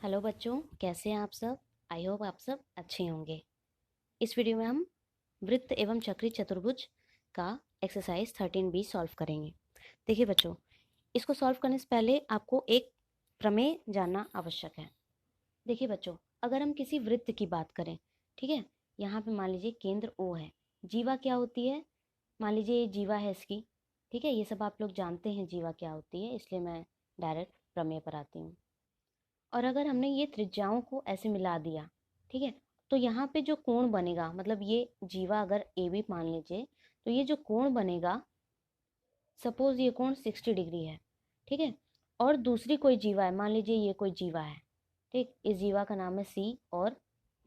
Hello बच्चों, कैसे हैं आप सब। आई होप आप सब अच्छे होंगे। इस वीडियो में हम वृत्त एवं चक्री चतुर्भुज का एक्सरसाइज 13B सॉल्व करेंगे। देखिए बच्चों, इसको सॉल्व करने से पहले आपको एक प्रमेय जानना आवश्यक है। देखिए बच्चों, अगर हम किसी वृत्त की बात करें, ठीक है, यहाँ पे मान लीजिए केंद्र O है। जीवा क्या होती है, मान लीजिए ये जीवा है इसकी, ठीक है, ये सब आप लोग जानते हैं जीवा क्या होती है, इसलिए मैं डायरेक्ट प्रमेय पर आती हूँ। और अगर हमने ये त्रिज्याओं को ऐसे मिला दिया, ठीक है, तो यहाँ पे जो कोण बनेगा, मतलब ये जीवा अगर ए बी मान लीजिए, तो ये जो कोण बनेगा, सपोज ये कोण 60 डिग्री है, ठीक है। और दूसरी कोई जीवा है, मान लीजिए ये कोई जीवा है, ठीक, इस जीवा का नाम है सी और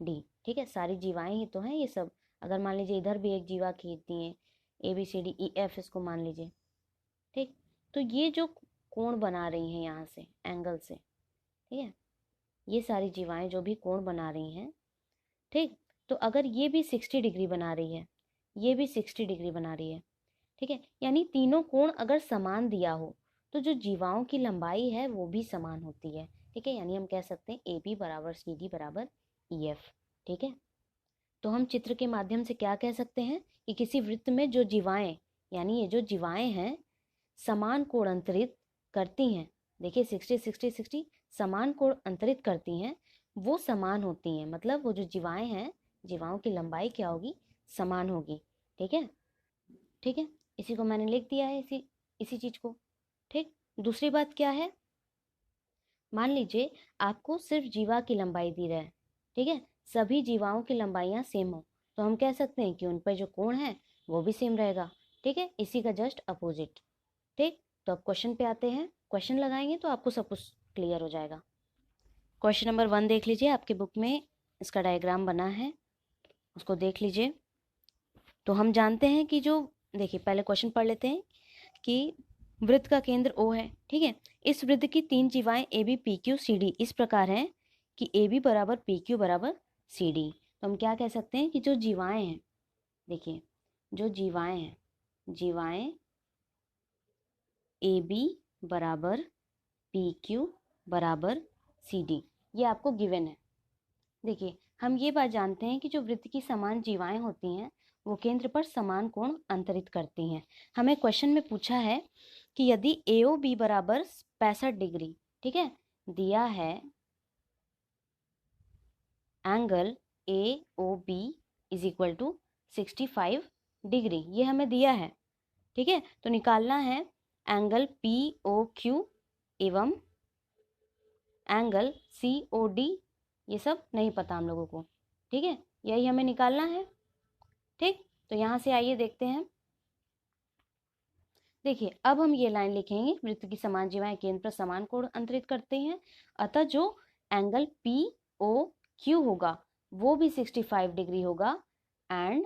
डी, ठीक है, सारी जीवाएं ही तो हैं ये सब। अगर मान लीजिए इधर भी एक जीवा खींच दिए, A B C D E F इसको मान लीजिए, ठीक, तो ये जो कोण बना रही हैं यहाँ से एंगल से, ठीक है, ये सारी जीवाएं जो भी कोण बना रही हैं, ठीक, तो अगर ये भी 60 डिग्री बना रही है, ये भी 60 डिग्री बना रही है, ठीक है, यानी तीनों कोण अगर समान दिया हो तो जो जीवाओं की लंबाई है वो भी समान होती है, ठीक है, यानी हम कह सकते हैं ए बी बराबर सी डी बराबर ई एफ, ठीक है। तो हम चित्र के माध्यम से क्या कह सकते हैं कि किसी वृत्त में जो जीवाएं, यानी ये जो जीवाएं हैं, समान कोण अंतरित करती हैं, देखिए 60 60 60 समान कोण अंतरित करती हैं, वो समान होती हैं, मतलब वो जो जीवाएं हैं, जीवाओं की लंबाई क्या होगी, समान होगी, ठीक है। ठीक है, इसी को मैंने लिख दिया है, इसी इसी चीज को, ठीक। दूसरी बात क्या है, मान लीजिए आपको सिर्फ जीवा की लंबाई दी रहा है, ठीक है, सभी जीवाओं की लंबाइयां सेम हो, तो हम कह सकते हैं कि उन पर जो कोण है वो भी सेम रहेगा, ठीक है, इसी का जस्ट अपोजिट, ठीक। तो अब क्वेश्चन पे आते हैं, क्वेश्चन लगाएंगे तो आपको सब कुछ क्लियर हो जाएगा। क्वेश्चन नंबर 1 देख लीजिए, आपके बुक में इसका डायग्राम बना है, उसको देख लीजिए। तो हम जानते हैं कि जो, देखिए पहले क्वेश्चन पढ़ लेते हैं कि वृत्त का केंद्र O है, ठीक है, इस वृत्त की तीन जीवाएं A B P Q C D इस प्रकार हैं कि ए बी बराबर पी क्यू बराबर सी डी। तो हम क्या कह सकते हैं कि जो जीवाएं हैं, देखिए जो जीवाएं हैं, जीवाएं ए बी बराबर पी क्यू बराबर सी डी, ये आपको गिवन है। देखिए हम ये बात जानते हैं कि जो वृत्त की समान जीवाएं होती हैं वो केंद्र पर समान कोण अंतरित करती हैं। हमें क्वेश्चन में पूछा है कि यदि ए ओ बी बराबर 65 डिग्री, ठीक है, दिया है angle A O B is equal to 65 degree, ये हमें दिया है, ठीक है। तो निकालना है एंगल पी ओ क्यू एवं एंगल सी ओ डी, ये सब नहीं पता हम लोगों को, ठीक है, यही हमें निकालना है, ठीक। तो यहाँ से आइए देखते हैं, देखिए अब हम ये लाइन लिखेंगे, वृत्त की समान जीवाएं केंद्र पर समान कोण अंतरित करते हैं, अतः जो एंगल पी ओ क्यू होगा वो भी 65 डिग्री होगा and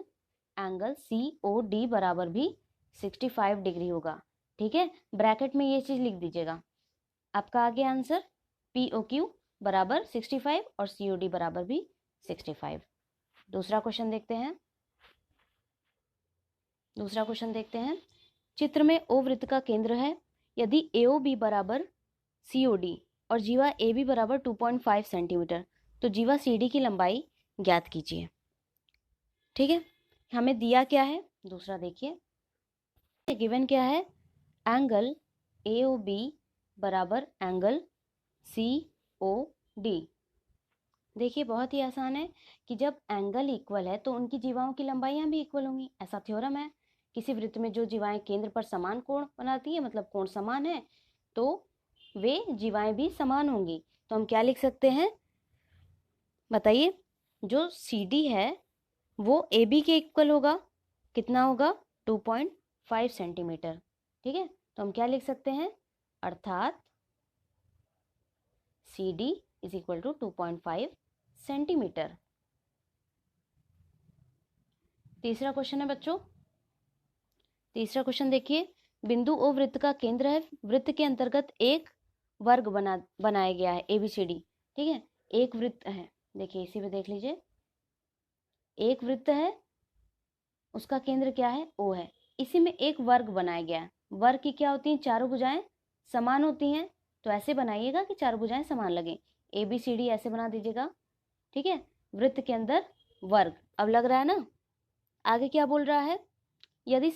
angle C O D बराबर भी 65 डिग्री होगा, ठीक है। ब्रैकेट में ये चीज लिख दीजिएगा, आपका आगे आंसर पी ओ क्यू बराबर 65 और सी ओ डी बराबर भी 65। दूसरा क्वेश्चन देखते हैं, दूसरा क्वेश्चन देखते हैं। चित्र में ओ वृत्त का केंद्र है, यदि ए ओ बी बराबर सी ओ डी और जीवा ए बी बराबर 2.5 सेंटीमीटर, तो जीवा सी डी की लंबाई ज्ञात कीजिए, ठीक है। हमें दिया क्या है, दूसरा देखिए गिवन क्या है, एंगल ए ओ बी बराबर एंगल सी ओ डी। देखिए बहुत ही आसान है कि जब एंगल इक्वल है तो उनकी जीवाओं की लंबाइयां भी इक्वल होंगी, ऐसा थ्योरम है। किसी वृत्त में जो जीवाएं केंद्र पर समान कोण बनाती है, मतलब कोण समान है, तो वे जीवाएं भी समान होंगी। तो हम क्या लिख सकते हैं, बताइए, जो सी डी है वो ए बी के इक्वल होगा, कितना होगा, 2.5 सेंटीमीटर, ठीक है। तो हम क्या लिख सकते हैं, अर्थात C D is equal to 2.5 centimetre. तीसरा क्वेश्चन है बच्चों, तीसरा क्वेश्चन देखिए, बिंदु ओ वृत्त का केंद्र है, वृत्त के अंतर्गत एक वर्ग बनाया गया है एबीसीडी, ठीक है, एक वृत्त है, देखिए इसी में देख लीजिए, एक वृत्त है, उसका केंद्र क्या है, ओ है, इसी में एक वर्ग बनाया गया है। वर्ग की क्या होती है, चारों भुजाएं समान होती हैं, तो ऐसे बनाइएगा कि चारों भुजाएं समान लगे। ABCD ऐसे बना दीजिएगा, ठीक है। वृत्त के अंदर वर्ग, अब लग रहा है ना। आगे क्या बोल रहा है, यदि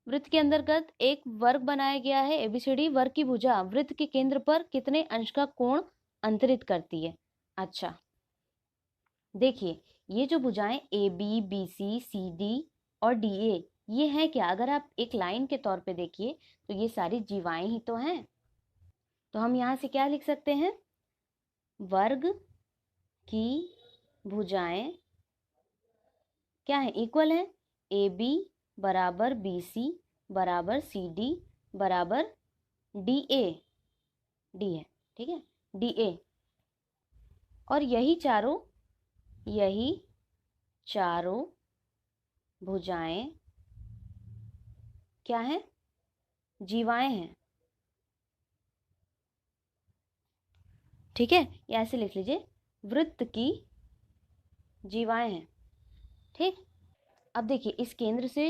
वृत्त के अंतर्गत एक वर्ग बनाया गया है ABCD, वर्ग की भुजा वृत्त के केंद्र पर कितने अंश का कोण अंतरित करती है। अच्छा देखिए, ये जो भुजाएं AB, BC, CD और DA ये है क्या, अगर आप एक लाइन के तौर पे देखिए तो ये सारी जीवाएं ही तो हैं। तो हम यहाँ से क्या लिख सकते हैं, वर्ग की भुजाएं क्या है, इक्वल है, AB बराबर BC बराबर CD बराबर DA, D है, ठीक है, DA। और यही चारों भुजाएं क्या है, जीवाएं हैं, ठीक है। या ऐसे लिख लीजिए, वृत्त की जीवाएं हैं, ठीक। अब देखिए, इस केंद्र से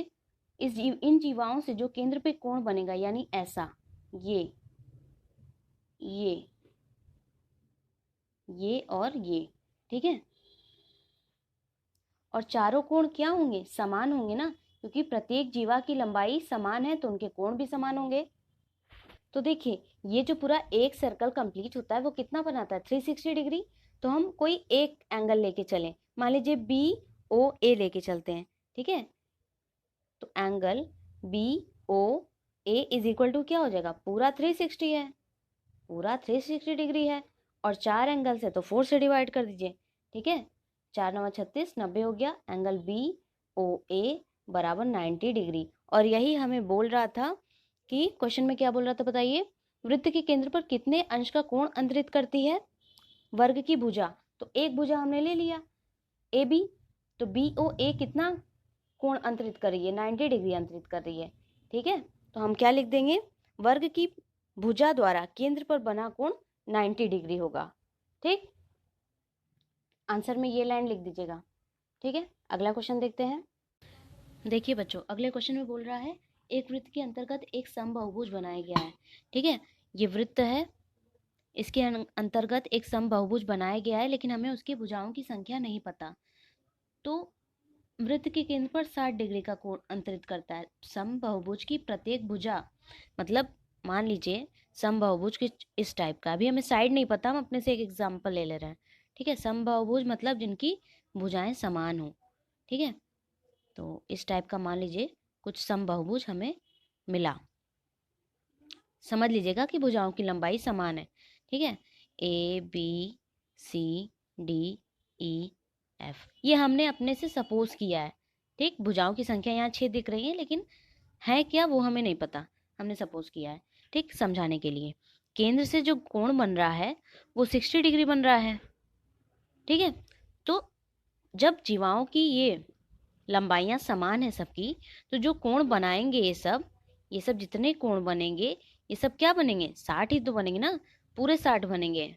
इन जीवाओं से जो केंद्र पे कोण बनेगा, यानी ऐसा, ये और ये, ठीक है। और चारों कोण क्या होंगे, समान होंगे ना, क्योंकि प्रत्येक जीवा की लंबाई समान है तो उनके कोण भी समान होंगे। तो देखिए, ये जो पूरा एक सर्कल कंप्लीट होता है वो कितना बनाता है, 360 डिग्री। तो हम कोई एक एंगल लेके चलें, मान लीजिए BOA लेके चलते हैं, ठीक है। तो angle BOA is equal to क्या हो जाएगा, पूरा 360 है, पूरा 360 डिग्री है। और 4 एंगल से तो 4 से डिवाइड कर दीजिए, ठीक है। 4 9 36, 90 हो गया। एंगल BOA बराबर 90 डिग्री। और यही हमें बोल रहा था कि क्वेश्चन में क्या बोल रहा था बताइए, वृत्त के केंद्र पर कितने अंश का कोण अंतरित करती है वर्ग की भुजा। तो एक भुजा हमने ले लिया AB, तो BOA कितना कोण अंतरित कर रही है, 90 डिग्री अंतरित कर रही है, ठीक है। तो हम क्या लिख देंगे, वर्ग की भुजा द्वारा केंद्र पर बना कोण 90 डिग्री होगा, ठीक। आंसर में ये लाइन लिख दीजिएगा, ठीक है। अगला क्वेश्चन देखते हैं। देखिए बच्चों, अगले क्वेश्चन में बोल रहा है, एक वृत्त के अंतर्गत एक समबाहुभुज बनाया गया है, ठीक है। ये वृत्त है, इसके अंतर्गत एक समबाहुभुज बनाया गया है, लेकिन हमें उसकी भुजाओं की संख्या नहीं पता। तो वृत्त के केंद्र पर 60 डिग्री का कोण अंतरित करता है। समबाहुभुज की प्रत्येक भुजा, मतलब मान लीजिए समबाहुभुज के इस टाइप का, अभी हमें साइड नहीं पता, हम अपने से एक एग्जांपल ले रहे हैं, ठीक है। समबाहुभुज मतलब जिनकी भुजाएं समान हो, ठीक है। तो इस टाइप का मान लीजिए कुछ समबाहुभुज हमें मिला, समझ लीजिएगा कि भुजाओं की लंबाई समान है, ठीक है। ABCDEF ये हमने अपने से सपोज किया है, ठीक। भुजाओं की संख्या यहाँ 6 दिख रही है, लेकिन है क्या वो हमें नहीं पता, हमने सपोज किया है, ठीक। समझाने के लिए, केंद्र से जो कोण बन रहा है वो 60 डिग्री बन रहा है, ठीक है। तो जब जीवाओं की ये लंबाइयाँ समान है सबकी, तो जो कोण बनाएंगे ये सब जितने कोण बनेंगे ये सब क्या बनेंगे, 60 ही तो बनेंगे ना, पूरे 60 बनेंगे।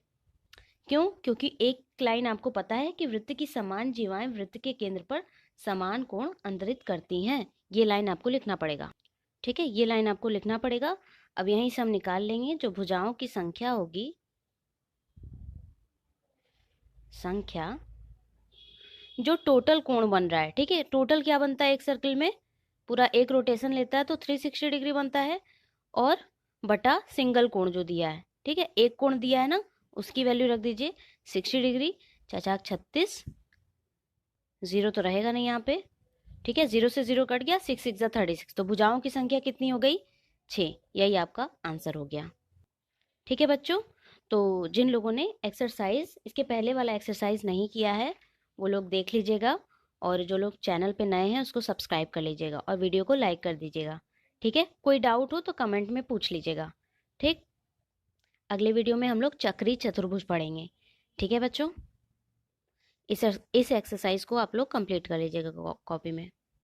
क्यों, क्योंकि एक लाइन आपको पता है कि वृत्त की समान जीवाएं वृत्त के केंद्र पर समान कोण अंतरित करती हैं। ये लाइन आपको लिखना पड़ेगा, ठीक है, ये लाइन आपको लिखना पड़ेगा। अब यहीं से हम निकाल लेंगे, जो भुजाओं की संख्या होगी, जो टोटल कोण बन रहा है, ठीक है। टोटल क्या बनता है, एक सर्कल में पूरा एक रोटेशन लेता है तो 360 डिग्री बनता है, और बटा सिंगल कोण जो दिया है, ठीक है। एक कोण दिया है ना, उसकी वैल्यू रख दीजिए 60 डिग्री, 36, 0 तो रहेगा नहीं यहाँ पे, ठीक है। 0 से 0 कट गया, 6 6 36, तो भुजाओं की संख्या कितनी हो गई, 6। यही आपका आंसर हो गया, ठीक है बच्चों। तो जिन लोगों ने एक्सरसाइज, इसके पहले वाला एक्सरसाइज नहीं किया है वो लोग देख लीजिएगा, और जो लोग चैनल पे नए हैं उसको सब्सक्राइब कर लीजिएगा और वीडियो को लाइक कर दीजिएगा, ठीक है। कोई डाउट हो तो कमेंट में पूछ लीजिएगा, ठीक। अगले वीडियो में हम लोग चक्री चतुर्भुज पढ़ेंगे, ठीक है बच्चों। इस एक्सरसाइज को आप लोग कंप्लीट कर लीजिएगा कॉपी में।